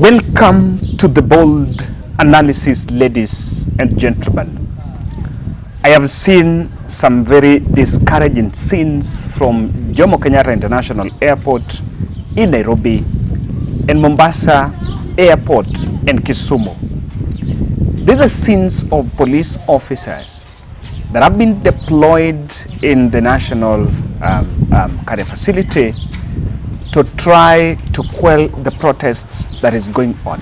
Welcome to the bold analysis, ladies and gentlemen. I have seen some very discouraging scenes from Jomo Kenyatta International Airport in Nairobi and Mombasa Airport and Kisumu. These are scenes of police officers that have been deployed in the national carrier facility to try to quell the protests that is going on.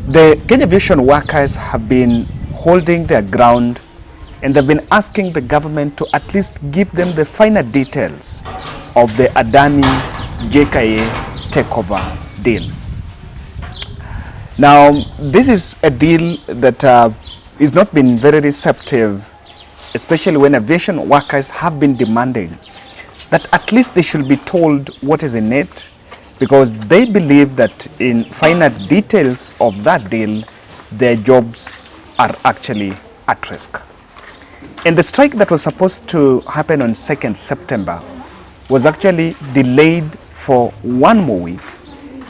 The Kenya Aviation workers have been holding their ground and they've been asking the government to at least give them the finer details of the Adani JKIA takeover deal. Now, this is a deal that is not been very receptive, especially when aviation workers have been demanding that at least they should be told what is in it, because they believe that in finer details of that deal, their jobs are actually at risk. And the strike that was supposed to happen on 2nd September was actually delayed for 1 more week.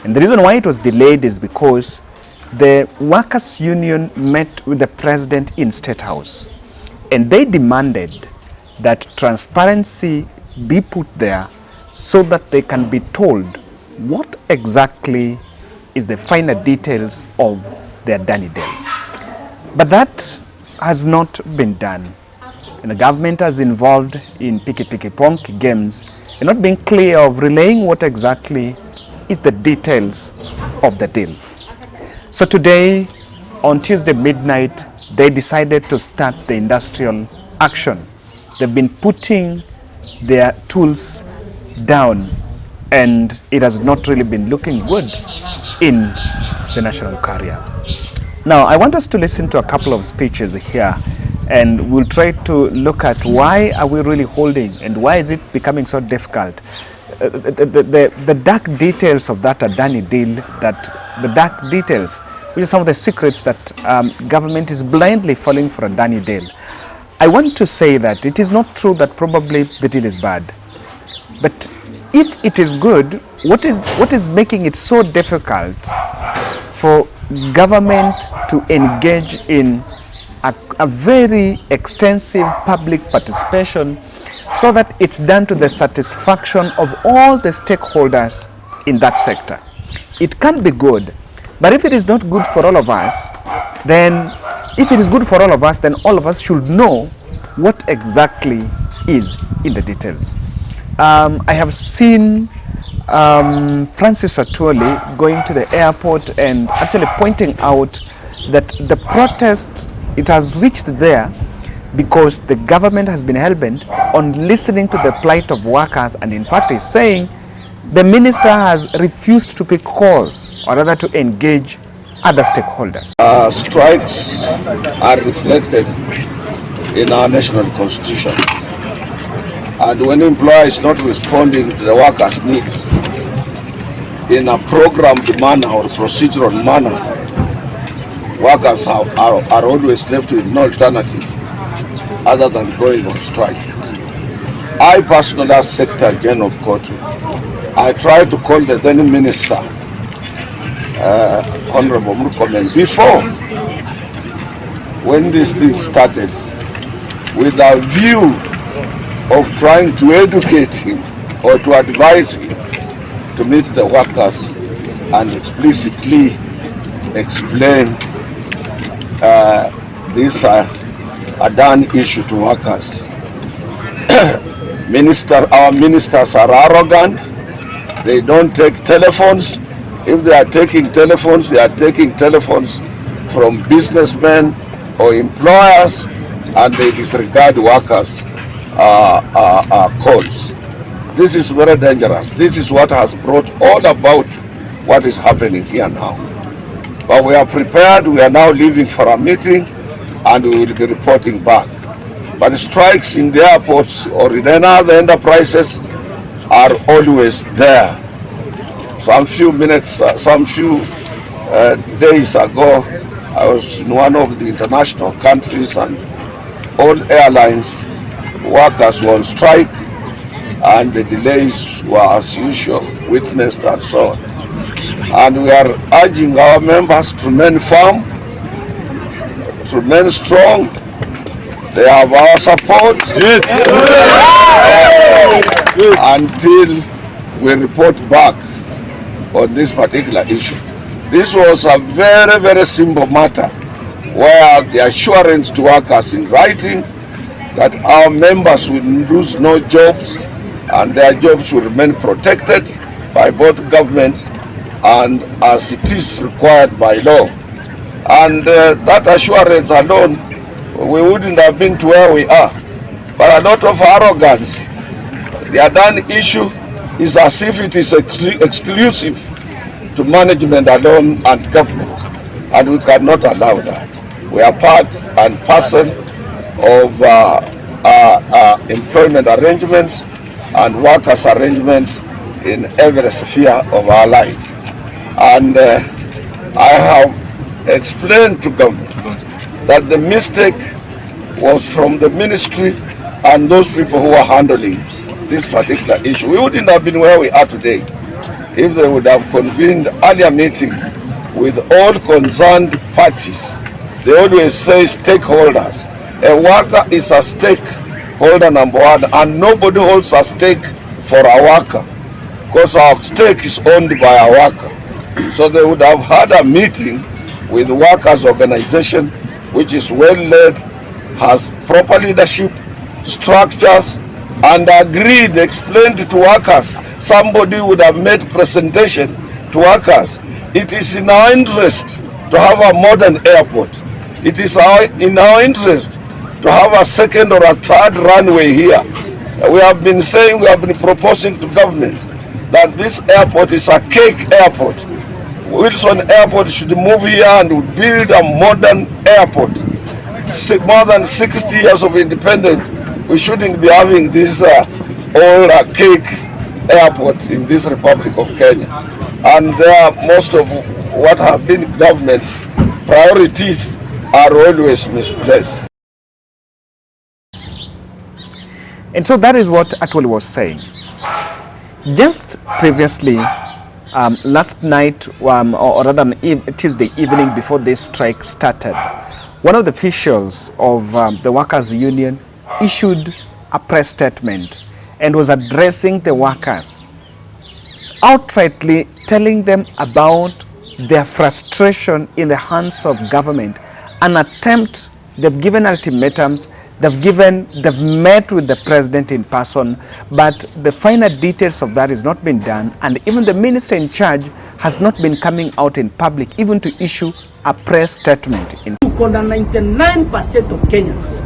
And the reason why it was delayed is because the workers' union met with the president in State House, and they demanded that transparency be put there so that they can be told what exactly is the finer details of the Adani deal. But that has not been done. And the government has involved in piki-piki-ponk games and not being clear of relaying what exactly is the details of the deal. So today, on Tuesday midnight, they decided to start the industrial action. They've been putting their tools down, and it has not really been looking good in the national carrier. Now, I want us to listen to a couple of speeches here, and we'll try to look at why are we really holding and why is it becoming so difficult. The dark details of that Adani deal, which are some of the secrets that government is blindly falling for Adani deal. I want to say that it is not true that probably the deal is bad. But if it is good, what is making it so difficult for government to engage in a very extensive public participation so that it's done to the satisfaction of all the stakeholders in that sector? It can be good, but if it is not good for all of us, then if it is good for all of us, then all of us should know what exactly is in the details. I have seen Francis Atwoli going to the airport and actually pointing out that the protest, it has reached there because the government has been hell-bent on listening to the plight of workers, and in fact is saying the minister has refused to pick calls or rather to engage other stakeholders. Strikes are reflected in our national constitution, and when the employer is not responding to the workers' needs in a programmed manner or procedural manner, workers are always left with no alternative other than going on strike. I personally, as Secretary General of Kotu, I tried to call the then minister, Honorable Murkomen, before when this thing started, with a view of trying to educate him or to advise him to meet the workers and explicitly explain this Adani issue to workers. Our ministers are arrogant. They don't take telephones. If they are taking telephones, they are taking telephones from businessmen or employers, and they disregard workers' calls. This is very dangerous. This is what has brought all about what is happening here now. But we are prepared. We are now leaving for a meeting, and we will be reporting back. But strikes in the airports or in any other enterprises are always there. Some few days ago, I was in one of the international countries, and all airlines workers were on strike, and the delays were as usual witnessed and so on. And we are urging our members to remain firm, to remain strong. They have our support. Yes. Until we report back on this particular issue. This was a very, very simple matter where the assurance to workers in writing that our members will lose no jobs and their jobs will remain protected by both government and as it is required by law. And that assurance alone, we wouldn't have been to where we are. But a lot of arrogance. The Adani issue is as if it is exclusive to management alone and government, and we cannot allow that. We are part and parcel of employment arrangements and workers' arrangements in every sphere of our life. And I have explained to government that the mistake was from the ministry and those people who are handling this particular issue. We wouldn't have been where we are today if they would have convened earlier meeting with all concerned parties. They always say stakeholders. A worker is a stakeholder number one, and nobody holds a stake for a worker because our stake is owned by a worker. So they would have had a meeting with the workers' organization, which is well led, has proper leadership, structures, and agreed, explained to workers. Somebody would have made presentation to workers. It is in our interest to have a modern airport. It is in our interest to have a second or a third runway here. We have been saying, we have been proposing to government that this airport is a cake airport. Wilson Airport should move here and build a modern airport. More than 60 years of independence, we shouldn't be having this old cake airport in this Republic of Kenya. And most of what have been government's priorities are always misplaced. And so that is what Atwoli was saying. Just previously, last night, or rather Tuesday evening before this strike started, one of the officials of the workers' union issued a press statement and was addressing the workers, outrightly telling them about their frustration in the hands of government, an attempt. They've given ultimatums, they've met with the president in person, but the final details of that has not been done, and even the minister in charge has not been coming out in public even to issue a press statement. Tuko na 99% of Kenyans.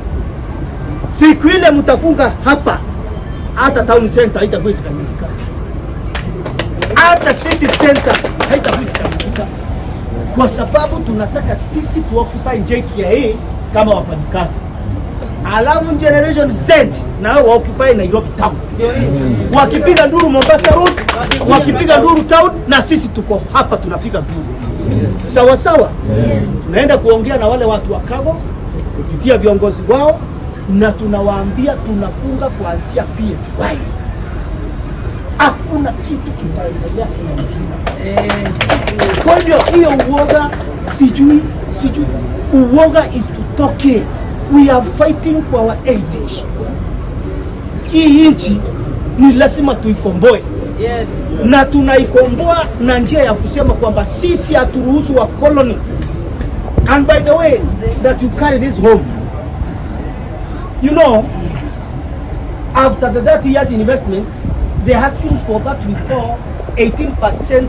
Siku ile mtafunga hapa, hata town center haitakuwa ikikamilika, hata city center haitakuwa ikikamilika, kwa sababu tunataka sisi kuoccupy JKIA kama wafanyikazi. Alafu generation Z na wao occupy Nairobi town. Wakipiga nduru Mombasa road, wakipiga nduru town, na sisi tuko hapa tunapiga nduru. Sawa sawa. Tunaenda kuongea na wale watu wa Kago kupitia viongozi wao, na tunawaambia tunafunga kuanzia PSY. Hakuna kitu kinaendelea kinamzima. Kwa hivyo hiyo uoga sijui uoga is to talk. We are fighting for our heritage. Hii nchi ni lazima tuikomboe. Yes. Na tunaikomboa na njia ya kusema kwamba sisi haturuhusu wa colony. And by the way, that you carry this home, you know, after the 30 years investment, they're asking for what we call 18%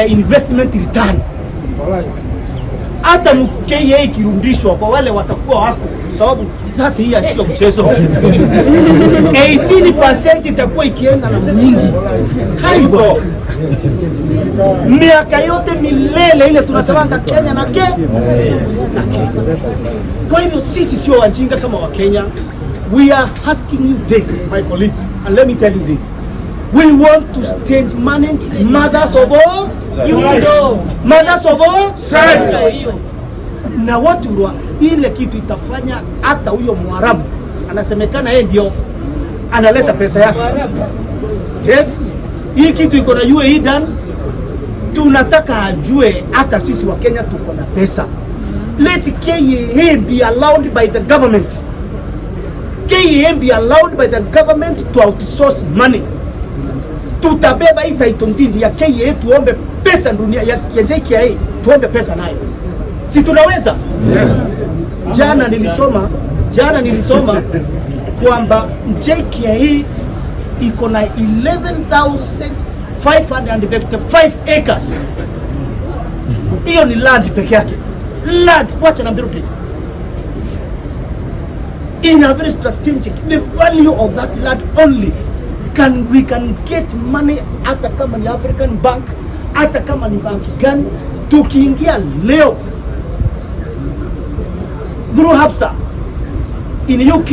investment return. Hata mkeye ikirudishwa kwa wale watakuwa wako, sababu 30 years sio mchezo. 18% itakuwa ikienda na nyingi. Haibo. Miaka yote milele ile tunasemanga Kenya na Kenya. Kwa hivyo sisi sio wajinga kama wa Kenya. We are asking you this, my colleagues, and let me tell you this. We want to stage manage mothers of all, you know, mothers of all strike. Na watu ile kitu itafanya hata huyo Mwarabu anasemekana yeye ndio analeta pesa yake. Yes, hii kitu iko na UAE done, tunataka ajue hata sisi wa Kenya tuko na pesa. Let JKIA be allowed by the government. JKIA be allowed by the government to outsource money. Tutabeba hii title deed ya JKIA, tuombe pesa dunia ya JKIA, tuombe pesa nayo. Si tunaweza? Yes. Jana nilisoma kwamba JKIA iko na 11,555 acres. Hiyo ni land peke yake. Land, wacha na mbirudi. In a very strategic, the value of that land only we can get money hata kama ni African Bank, hata kama ni banki gani, tukiingia leo through Hafsa in UK,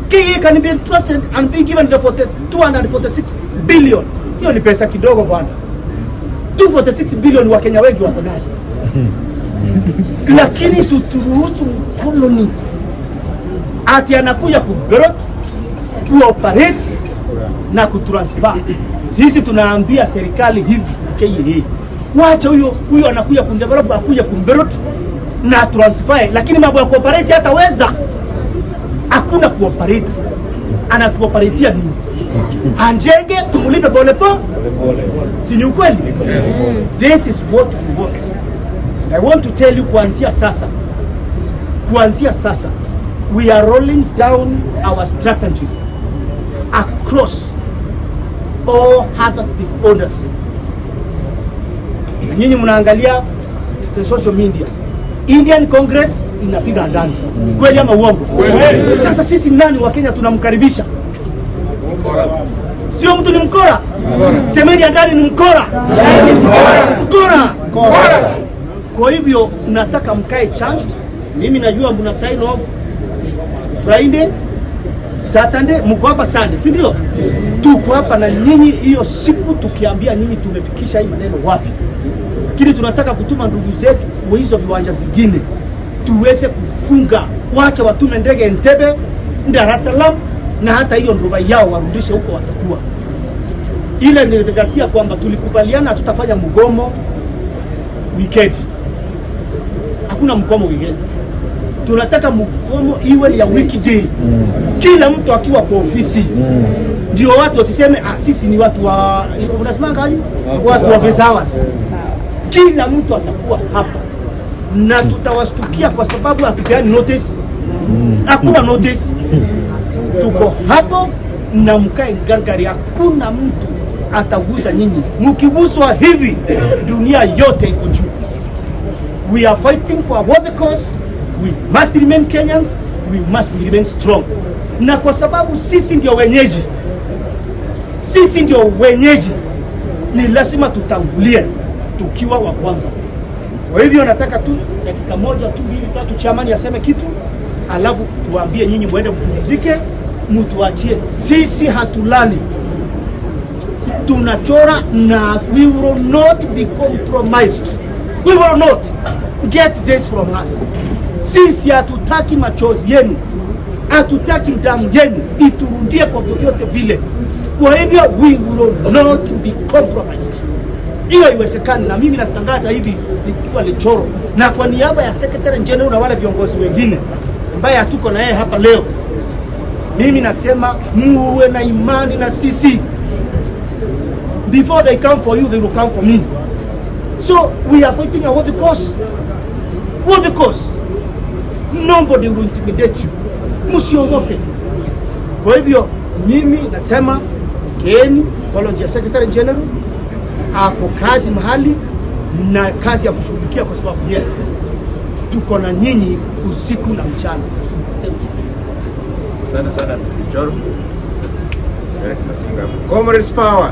JKIA can be entrusted and be given the 246 billion. Hiyo ni pesa kidogo bwana. 246 billion wa Kenya wengi wako nayo. Lakini suturuhusu mkoloni ati anakuja kuberot, kuoperate na kutransfer. Sisi tunaambia serikali hivi JKIA, wacha huyo anakuja kundevelop, akuja kumberot na transfer, lakini mambo ya cooperate hataweza. Hakuna cooperate. Anatuoperatea nini? Anjenge tumulipe pole pole. Si ni ukweli? This is what we want. I want to tell you kuanzia sasa we are rolling down our strategy across all other stakeholders. Nyinyi mnaangalia the social media, Indian Congress inapiga Adani. Kweli ama uongo? Sasa sisi nani wa Kenya tunamkaribisha? Mkora. Sio mtu ni mkora. Semeni Adani ni mkora. Mkora. Kwa hivyo nataka mkae charged. Mimi najua mna sign off Friday, Saturday, mko hapa Sunday, si ndio? Tuko hapa na nyinyi hiyo siku tukiambia nyinyi tumefikisha hii maneno wapi. Kile tunataka kutuma ndugu zetu wa hizo viwanja zingine tuweze kufunga, wacha watume ndege Entebbe, Dar es Salaam, na hata hiyo ndoba yao warudishe huko watakuwa. Ile nilitegasia kwamba tulikubaliana hatutafanya mgomo weekend. Hakuna mgomo weekend. Tunataka mgomo iwe ya weekday. Kila mtu akiwa kwa ofisi. Ndio watu wasiseme sisi ni watu wa unasema ngapi? Watu wa business. Kila mtu atakuwa hapa. Na tutawashtukia kwa sababu hatupeani notice. Hakuna notice. Tuko hapo na mkae gangari, hakuna mtu atagusa nyinyi. Mkiguswa hivi dunia yote iko juu. We are fighting for what the cause. We must remain Kenyans. We must remain strong. Na kwa sababu sisi ndio wenyeji, ni lazima tutangulie tukiwa wa kwanza. Kwa hivyo nataka tu dakika moja tu 2 3 chamani aseme kitu, alafu tuambie nyinyi muende mpumzike, mtuachie. Sisi hatulali, tunachora na we will not be compromised. We will not get this from us. Sisi hatutaki machozi yenu, hatutaki damu yenu iturudie kwa vyovyote vile. Kwa hivyo we will not be compromised. Hiyo iwezekani, na mimi natangaza hivi likiwa lichoro, na kwa niaba ya Secretary General na wale viongozi wengine ambaye hatuko na yeye hapa leo, mimi nasema muwe na imani na sisi. Before they come for you, they will come for me. So we are fighting a worthy cause. Worthy cause. Nobody will intimidate you. Msiogope. Kwa hivyo mimi nasema Keni College ya Secretary General ako kazi mahali na kazi ya kushughulikia, kwa sababu yeye tuko na nyinyi usiku na mchana. Asante sana Joro. Comrades power.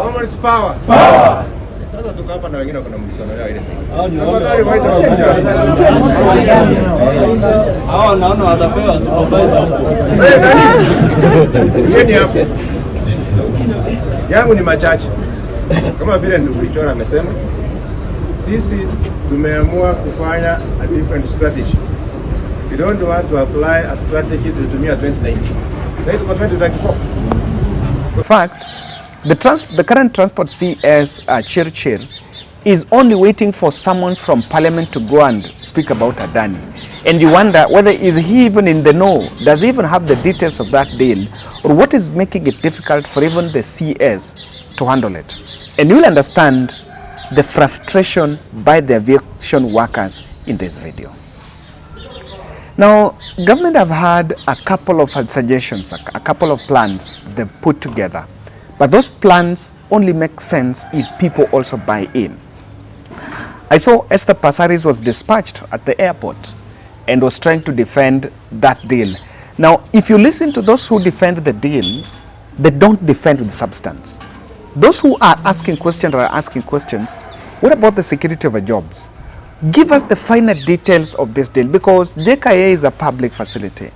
Comrades power. Sasa tuko hapa na wengine kuna mkutano yao ile. Tafadhali waita hao naona watapewa supervisor. Yeni hapo. Yangu ni machache. Kama vile ndugu Joro amesema, sisi tumeamua kufanya a different strategy. We don't want to apply a strategy to 2019. Right, 2024. In fact, The current transport CS, Chirchir, is only waiting for someone from parliament to go and speak about Adani. And you wonder whether is he even in the know? Does he even have the details of that deal? Or what is making it difficult for even the CS to handle it? And you'll understand the frustration by the aviation workers in this video. Now, government have had a couple of suggestions, a couple of plans they've put together. But those plans only make sense if people also buy in. I saw Esther Passaris was dispatched at the airport and was trying to defend that deal. Now, if you listen to those who defend the deal, they don't defend with substance. Those who are asking questions are asking questions. What about the security of the jobs? Give us the finer details of this deal, because JKIA is a public facility.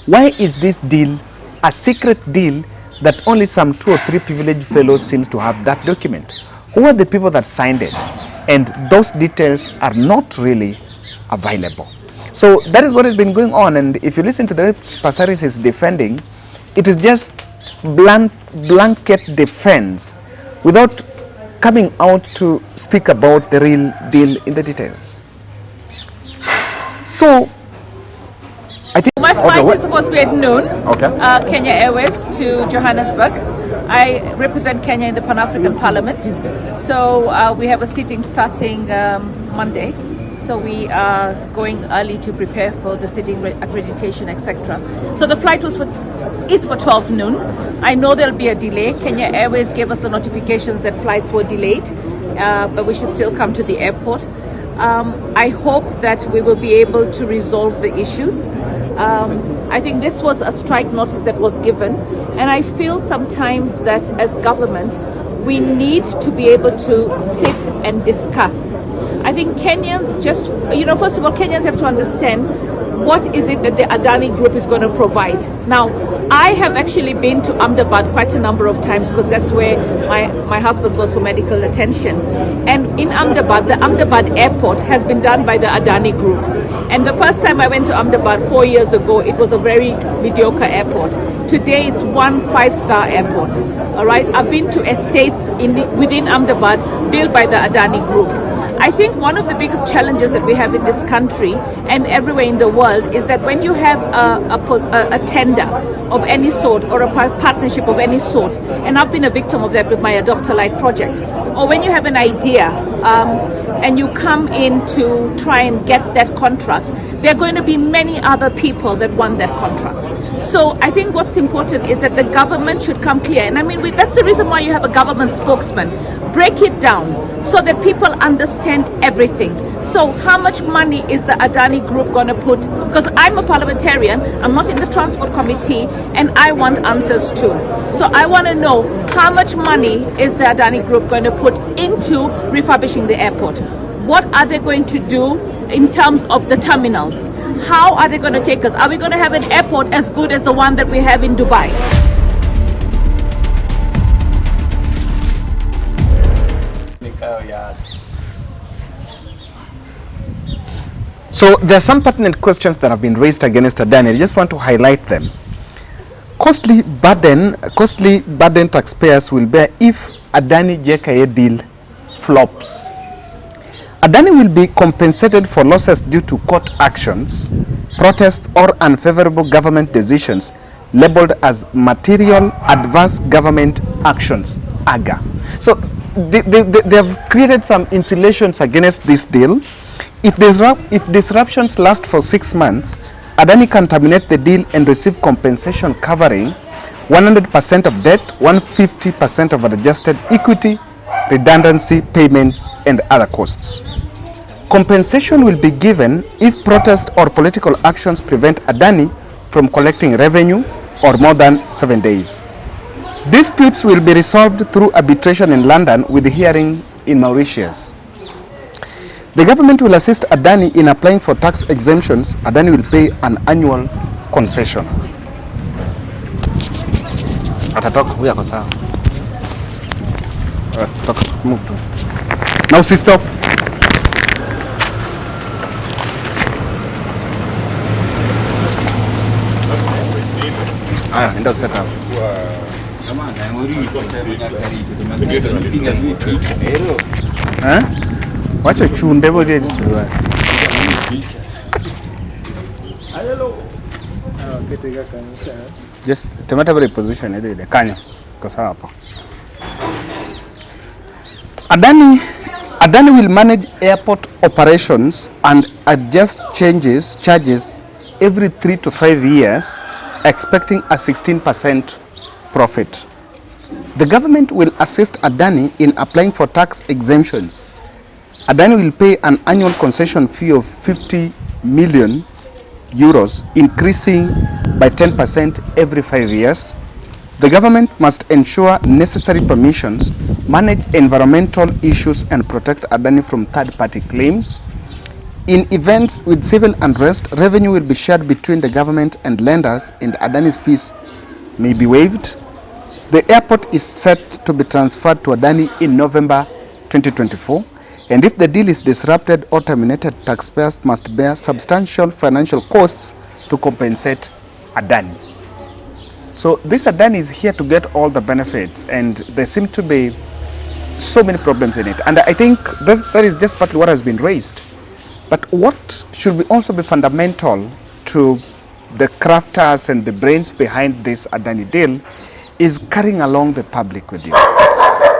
Why is this deal a secret deal that only some 2 or 3 privileged fellows seems to have that document? Who are the people that signed it? And those details are not really available. So that is what has been going on. And if you listen to the Passaris is defending, it is just blanket defense without coming out to speak about the real deal in the details. So I think my flight is supposed to be at noon. Kenya Airways to Johannesburg. I represent Kenya in the Pan-African Parliament. So we have a sitting starting Monday. So we are going early to prepare for the sitting accreditation, etc. So the flight is for 12 noon. I know there'll be a delay. Kenya Airways gave us the notifications that flights were delayed, but we should still come to the airport. I hope that we will be able to resolve the issues. I think this was a strike notice that was given, and I feel sometimes that as government, we need to be able to sit and discuss. I think Kenyans just, first of all, Kenyans have to understand what is it that the Adani group is going to provide. Now, I have actually been to Ahmedabad quite a number of times because that's where my husband goes for medical attention. And in Ahmedabad, the Ahmedabad airport has been done by the Adani group. And the first time I went to Ahmedabad 4 years ago, it was a very mediocre airport. Today, it's 1 5-star airport. All right, I've been to estates within Ahmedabad built by the Adani group. I think one of the biggest challenges that we have in this country and everywhere in the world is that when you have a tender of any sort or a partnership of any sort, and I've been a victim of that with my Adopt a Life project, or when you have an idea and you come in to try and get that contract, there are going to be many other people that want that contract. So I think what's important is that the government should come clear. And I mean, that's the reason why you have a government spokesman. Break it down so that people understand everything. So how much money is the Adani group going to put? Because I'm a parliamentarian, I'm not in the transport committee, and I want answers too. So I want to know how much money is the Adani group going to put into refurbishing the airport? What are they going to do in terms of the terminals? How are they going to take us? Are we going to have an airport as good as the one that we have in Dubai? So there are some pertinent questions that have been raised against Adani. I just want to highlight them. Costly burden taxpayers will bear if Adani JKIA deal flops. Adani will be compensated for losses due to court actions, protests, or unfavorable government decisions labeled as material adverse government actions, AGA. So they have created some insulations against this deal. If disruptions last for 6 months, Adani can terminate the deal and receive compensation covering 100% of debt, 150% of adjusted equity, redundancy payments, and other costs. Compensation will be given if protest or political actions prevent Adani from collecting revenue or more than 7 days. Disputes will be resolved through arbitration in London with the hearing in Mauritius. The government will assist Adani in applying for tax exemptions. Adani will pay an annual concession. Atatoka huyu ako sawa. Move to. Now stop. Aya, enda set up. Wacha chunde boje suwa. Just temata position ile kanya kwa sawa hapo. Adani will manage airport operations and adjust charges every 3 to 5 years, expecting a 16% profit. The government will assist Adani in applying for tax exemptions. Adani will pay an annual concession fee of 50 million euros, increasing by 10% every 5 years. The government must ensure necessary permissions, manage environmental issues, and protect Adani from third-party claims. In events with civil unrest, revenue will be shared between the government and lenders, and Adani's fees may be waived. The airport is set to be transferred to Adani in November 2024, and if the deal is disrupted or terminated, taxpayers must bear substantial financial costs to compensate Adani. So this Adani is here to get all the benefits, and there seem to be so many problems in it. And I think that is just partly what has been raised. But what should also be fundamental to the crafters and the brains behind this Adani deal is carrying along the public with you.